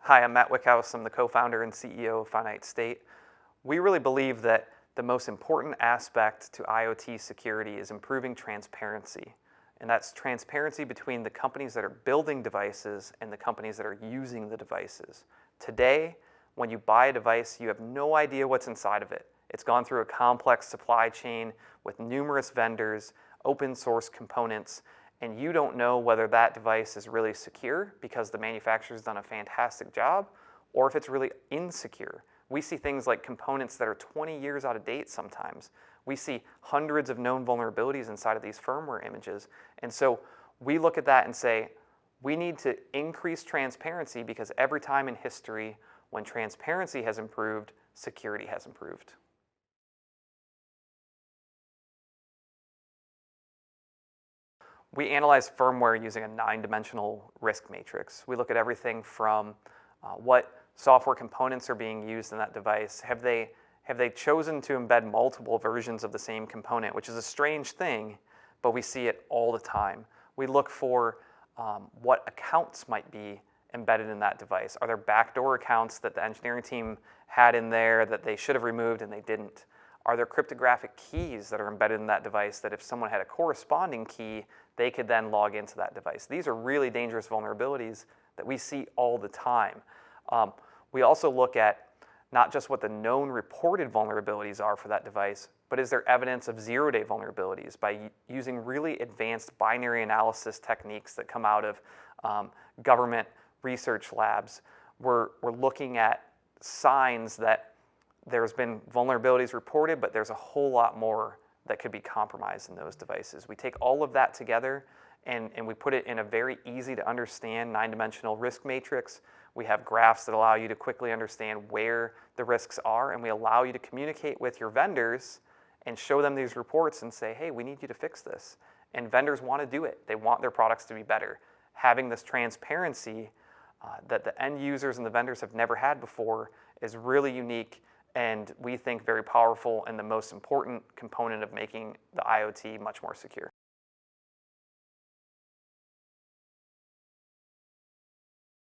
Hi, I'm Matt Wickhouse. I'm the co-founder and CEO of Finite State. We really believe that the most important aspect to IoT security is improving transparency. And that's transparency between the companies that are building devices and the companies that are using the devices. Today, when you buy a device, you have no idea what's inside of it. It's gone through a complex supply chain with numerous vendors, open source components, and you don't know whether that device is really secure because the manufacturer's done a fantastic job, or if it's really insecure. We see things like components that are 20 years out of date sometimes. We see hundreds of known vulnerabilities inside of these firmware images. And so we look at that and say, we need to increase transparency because every time in history when transparency has improved, security has improved. We analyze firmware using a 9-dimensional risk matrix. We look at everything from what software components are being used in that device. Have they chosen to embed multiple versions of the same component, which is a strange thing, but we see it all the time. We look for what accounts might be embedded in that device. Are there backdoor accounts that the engineering team had in there that they should have removed and they didn't? Are there cryptographic keys that are embedded in that device that if someone had a corresponding key, they could then log into that device? These are really dangerous vulnerabilities that we see all the time. We also look at not just what the known reported vulnerabilities are for that device, but is there evidence of zero-day vulnerabilities by using really advanced binary analysis techniques that come out of government research labs. We're looking at signs that there's been vulnerabilities reported, but there's a whole lot more that could be compromised in those devices. We take all of that together and we put it in a very easy to understand 9-dimensional risk matrix. We have graphs that allow you to quickly understand where the risks are, and we allow you to communicate with your vendors and show them these reports and say, hey, we need you to fix this. And vendors want to do it. They want their products to be better. Having this transparency that the end users and the vendors have never had before is really unique and we think very powerful and the most important component of making the IoT much more secure.